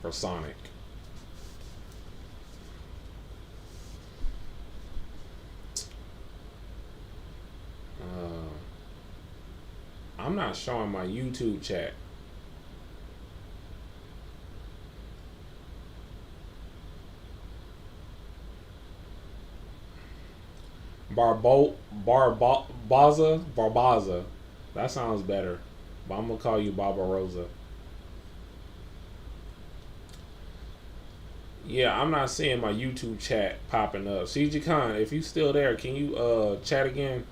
for Sonic. I'm not showing my YouTube chat. Barboza. That sounds better. But I'm gonna call you Barbarossa. Yeah, I'm not seeing my YouTube chat popping up. CG Khan, if you still there, can you chat again?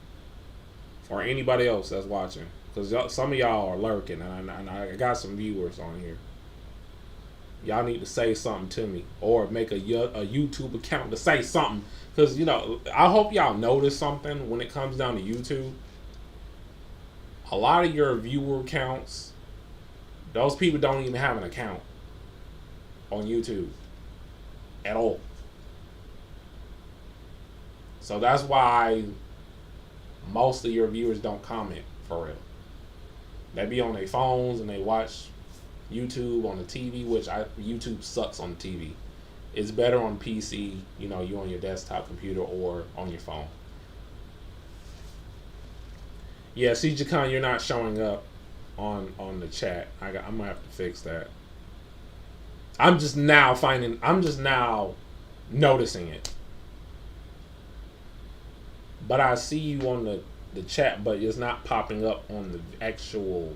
Or anybody else that's watching? Because some of y'all are lurking, and I got some viewers on here. Y'all need to say something to me, or make a YouTube account to say something. Because, you know, I hope y'all notice something when it comes down to YouTube. A lot of your viewer counts, those people don't even have an account on YouTube at all. So that's why most of your viewers don't comment for real. They be on their phones and they watch YouTube on the TV, which YouTube sucks on the TV. It's better on PC, you know, you on your desktop computer or on your phone. Yeah, CJ Khan, you're not showing up on the chat. I'm gonna have to fix that. I'm just now noticing it. But I see you on the chat, but it's not popping up on the actual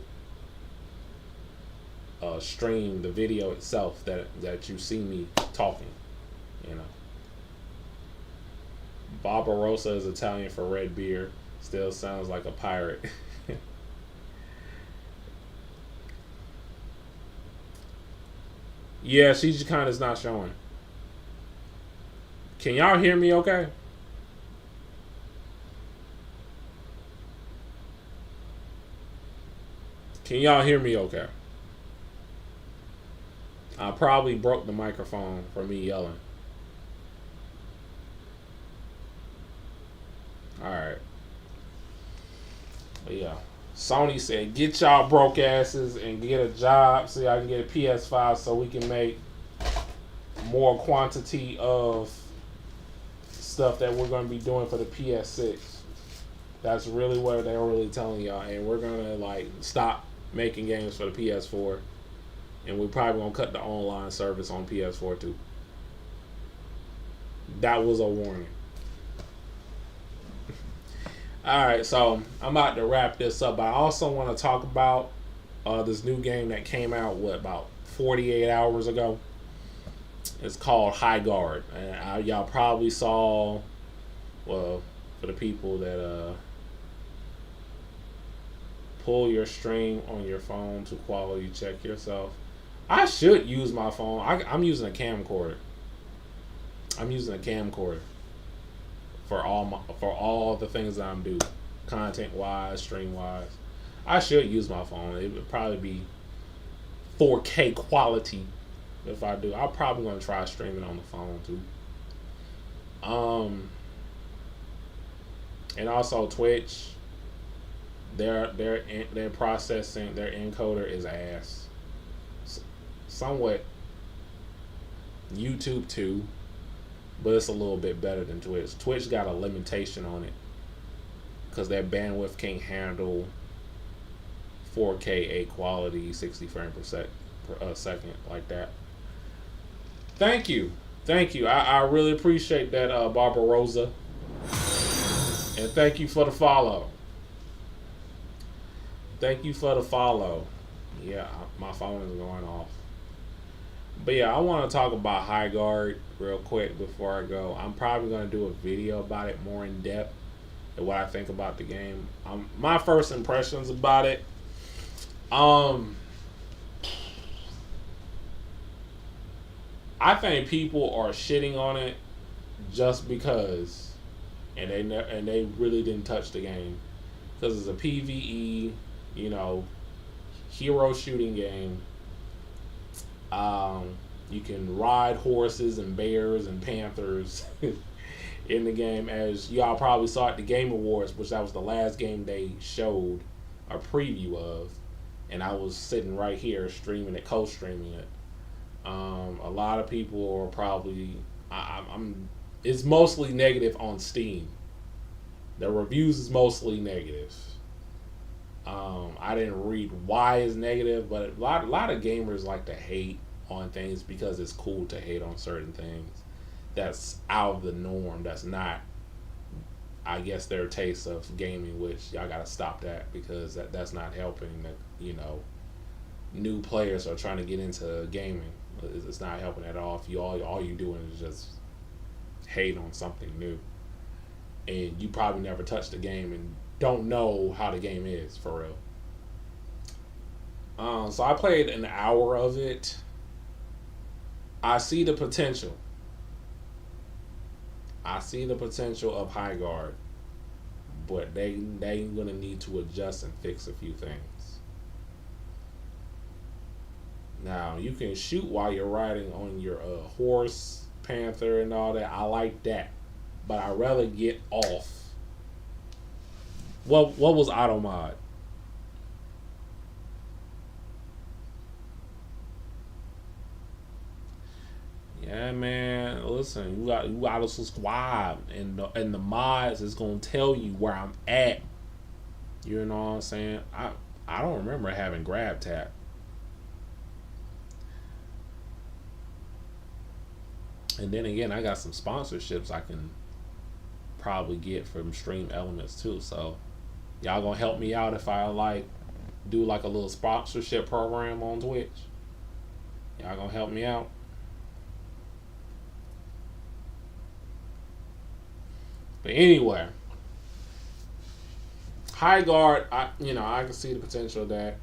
stream, the video itself that you see me talking, you know. Barbarossa is Italian for red beer. Still sounds like a pirate. Yeah, CG Khan is not showing. Can y'all hear me okay? Can y'all hear me okay? I probably broke the microphone for me yelling. Alright. But yeah. Sony said, get y'all broke asses and get a job so y'all can get a PS5 so we can make more quantity of stuff that we're going to be doing for the PS6. That's really what they're really telling y'all. And we're going to like stop making games for the PS4. And we're probably going to cut the online service on PS4 too. That was a warning. Alright, so I'm about to wrap this up. But I also want to talk about this new game that came out, about 48 hours ago. It's called HighGuard. And y'all probably saw, well, for the people that pull your stream on your phone to quality check yourself. I should use my phone. I'm using a camcorder. I'm using a camcorder for all the things that I'm doing, content wise, stream wise. I should use my phone. It would probably be 4K quality if I do. I'm probably gonna try streaming on the phone too. And also Twitch. Their processing, their encoder is ass. Somewhat YouTube too, but it's a little bit better than Twitch. Twitch got a limitation on it because their bandwidth can't handle 4K A quality 60 frames per second like that. Thank you. I really appreciate that, Barbarossa, and thank you for the follow. Yeah, my phone is going off. But yeah, I want to talk about HighGuard real quick before I go. I'm probably going to do a video about it more in depth and what I think about the game. My first impressions about it. I think people are shitting on it just because, and they really didn't touch the game because it's a PVE, you know, hero shooting game. You can ride horses and bears and panthers in the game, as y'all probably saw at the Game Awards, which that was the last game they showed a preview of, and I was sitting right here streaming it, co-streaming it. A lot of people are probably, it's mostly negative on Steam. The reviews is mostly negative. I didn't read why it's negative, but a lot of gamers like to hate on things because it's cool to hate on certain things that's out of the norm, that's not I guess, their taste of gaming, which y'all gotta stop that, because that's not helping. That, new players are trying to get into gaming. It's not helping at all. If you all you doing is just hate on something new, and you probably never touched the game and don't know how the game is for real. So I played an hour of it. I see the potential. I see the potential of HighGuard, but they gonna need to adjust and fix a few things. Now you can shoot while you're riding on your horse, panther, and all that. I like that, but I'd rather get off. What was auto mod? Yeah, man. Listen, you gotta subscribe, and the mods is gonna tell you where I'm at. You know what I'm saying? I don't remember having grab tap. And then again, I got some sponsorships I can probably get from Stream Elements too. So y'all gonna help me out if I do a little sponsorship program on Twitch? Y'all gonna help me out? But anyway, HighGuard, I can see the potential of that.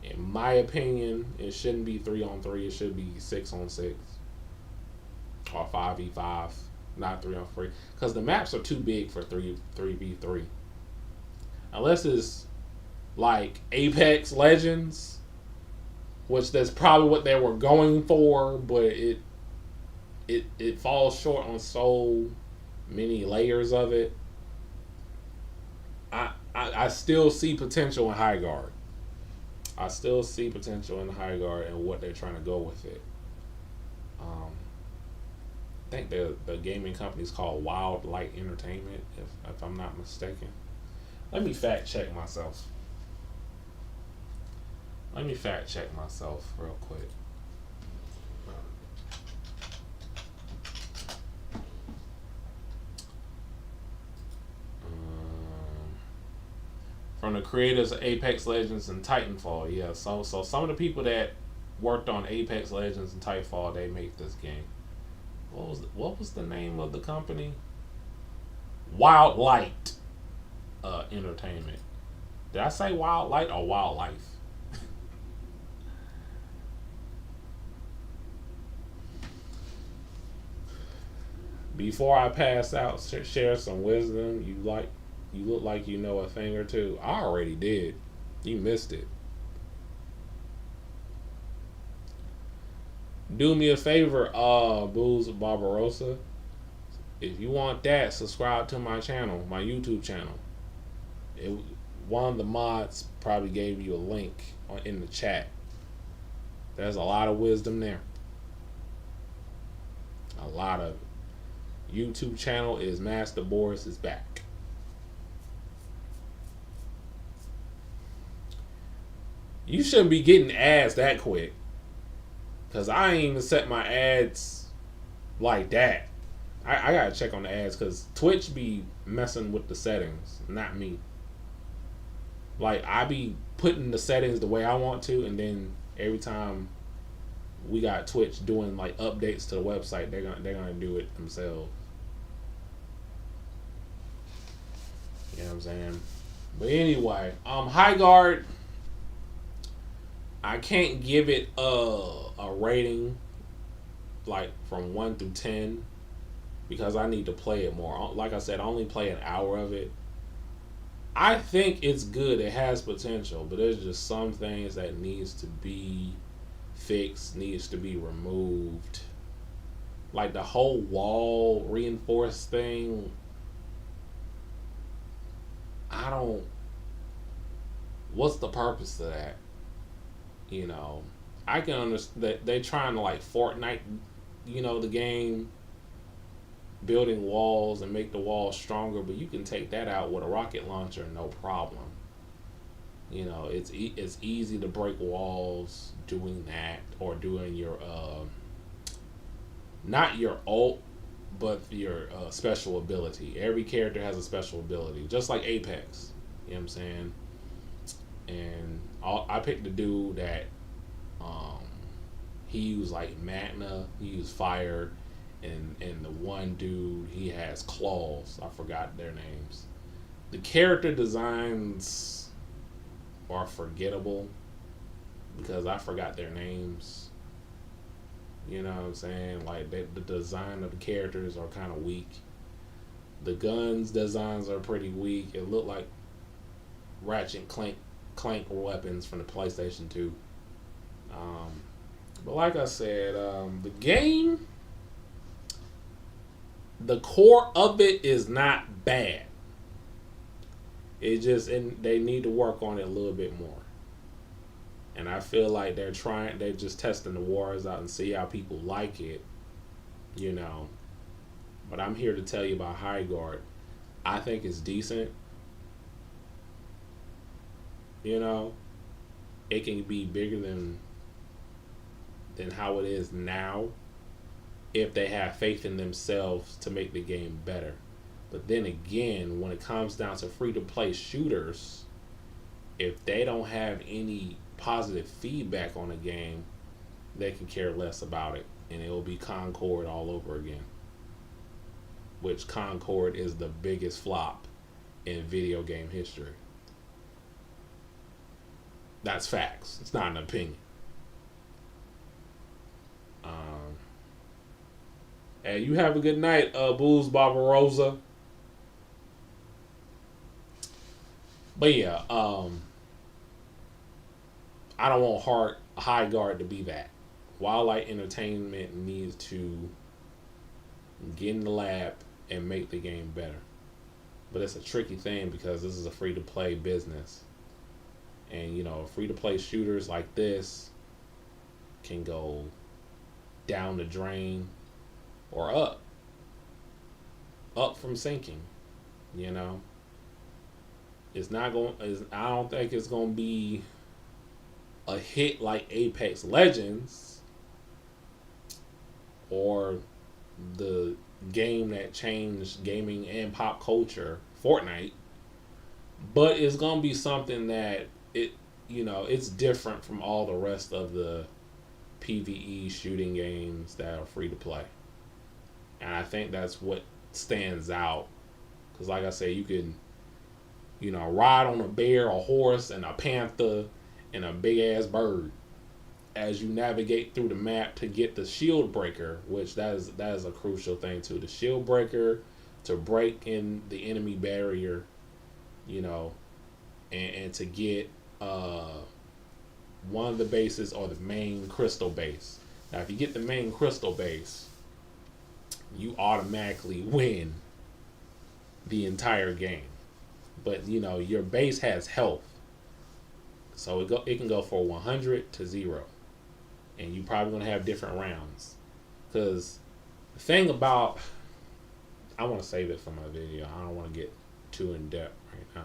In my opinion, it shouldn't be 3-on-3. It should be 6-on-6 or 5v5, not 3-on-3, because the maps are too big for 3v3. Unless it's like Apex Legends, which that's probably what they were going for, but it falls short on so many layers of it. I still see potential in HighGuard. I still see potential in HighGuard and what they're trying to go with it. I think the gaming company is called Wild Light Entertainment, if I'm not mistaken. Let me fact check myself. Real quick. From the creators of Apex Legends and Titanfall, yeah. So some of the people that worked on Apex Legends and Titanfall, they make this game. What was the name of the company? Wild Light Entertainment. Did I say Wild Light or Wildlife? Before I pass out, share some wisdom. You look like you know a thing or two. I already did. You missed it. Do me a favor, Booze Barbarossa. If you want that, subscribe to my channel, my YouTube channel. One of the mods probably gave you a link in the chat. There's a lot of wisdom there. A lot of it. YouTube channel is MasterBoris is back. You shouldn't be getting ads that quick, cause I ain't even set my ads like that. I gotta check on the ads, cause Twitch be messing with the settings, not me. Like, I be putting the settings the way I want to, and then every time we got Twitch doing like updates to the website, they're gonna do it themselves. You know what I'm saying? But anyway, HighGuard, I can't give it a rating like from 1 through 10 because I need to play it more. Like I said, I only play an hour of it. I think it's good. It has potential, but there's just some things that needs to be fixed, needs to be removed. Like the whole wall reinforced thing. What's the purpose of that? You know, I can understand that they're trying to like Fortnite, the game, building walls and make the walls stronger, but you can take that out with a rocket launcher, no problem. It's easy to break walls doing that, or doing your not your ult, but your special ability. Every character has a special ability, just like Apex. You know what I'm saying? And I picked the dude that um, he used like Magna, he used fire, and the one dude he has claws. I forgot their names. The character designs are forgettable because I forgot their names. You know what I'm saying? Like the design of the characters are kind of weak. The guns designs are pretty weak. It looked like Ratchet and Clank weapons from the PlayStation 2. But like I said, the game, the core of it is not bad. It just, and they need to work on it a little bit more. And I feel like they're just testing the waters out and see how people like it, you know. But I'm here to tell you about HighGuard. I think it's decent. You know, it can be bigger than how it is now if they have faith in themselves to make the game better. But then again, when it comes down to free-to-play shooters, if they don't have any positive feedback on a game, they can care less about it, and it will be Concord all over again. Which Concord is the biggest flop in video game history. That's facts. It's not an opinion. Hey, you have a good night, Booze Barbarossa. But yeah, I don't want HighGuard to be that. Wildlight Entertainment needs to get in the lab and make the game better. But it's a tricky thing because this is a free-to-play business. And, you know, free-to-play shooters like this can go down the drain or up. Up from sinking, you know. It's not going. I don't think it's going to be a hit like Apex Legends or the game that changed gaming and pop culture, Fortnite. But it's going to be something that it's different from all the rest of the PVE shooting games that are free to play. And I think that's what stands out. Because like I say, you can, ride on a bear, a horse, and a panther, and a big-ass bird as you navigate through the map to get the shield breaker, which that is a crucial thing too. The shield breaker to break in the enemy barrier, and to get one of the bases or the main crystal base. Now, if you get the main crystal base, you automatically win the entire game. But your base has health, so it can go for 100 to 0, and you probably gonna have different rounds. Because the thing about, I want to save it for my video. I don't want to get too in depth right now.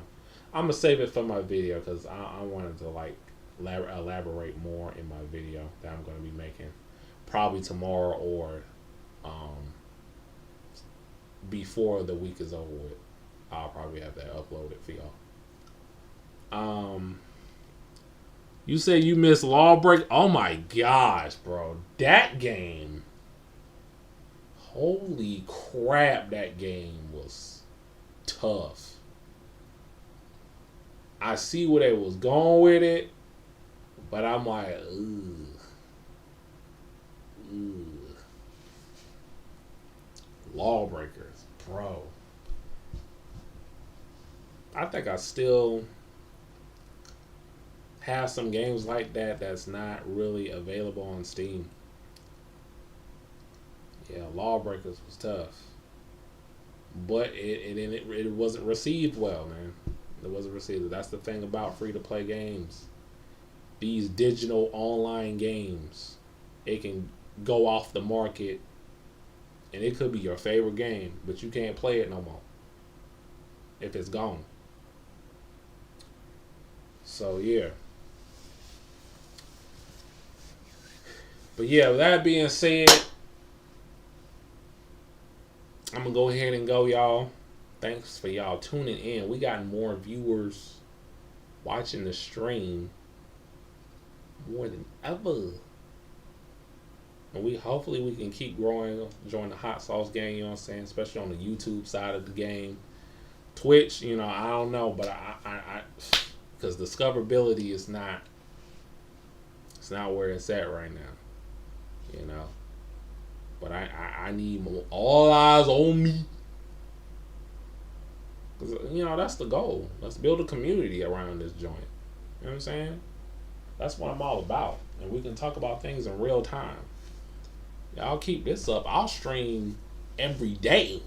I'm gonna save it for my video because I wanted to elaborate more in my video that I'm gonna be making probably tomorrow or before the week is over with. I'll probably have that uploaded for y'all. You say you missed Lawbreak? Oh my gosh, bro. That game. Holy crap, that game was tough. I see where they was going with it, but I'm like, ugh. Lawbreakers, bro. I think I still have some games like that that's not really available on Steam. Yeah, Lawbreakers was tough, but it wasn't received well, man. It wasn't received. That's the thing about free to play games. These digital online games, it can go off the market, and it could be your favorite game, but you can't play it no more if it's gone. So yeah. But yeah, with that being said, I'm gonna go ahead and go, y'all. Thanks for y'all tuning in. We got more viewers watching the stream more than ever. And hopefully we can keep growing, join the hot sauce game, you know what I'm saying? Especially on the YouTube side of the game. Twitch, I don't know, but I because discoverability is not, it's not where it's at right now, But I need more, all eyes on me. Cause that's the goal. Let's build a community around this joint. You know what I'm saying? That's what I'm all about, and we can talk about things in real time. Y'all keep this up. I'll stream every day.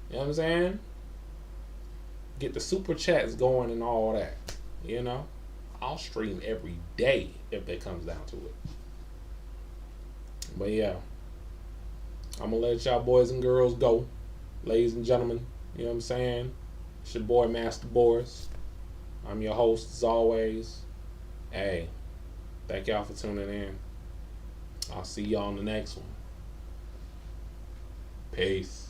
You know what I'm saying? Get the super chats going and all that. I'll stream every day if it comes down to it. But yeah, I'm gonna let y'all boys and girls go, ladies and gentlemen. You know what I'm saying? It's your boy MasterBoris. I'm your host as always. Hey, thank y'all for tuning in. I'll see y'all on the next one. Peace.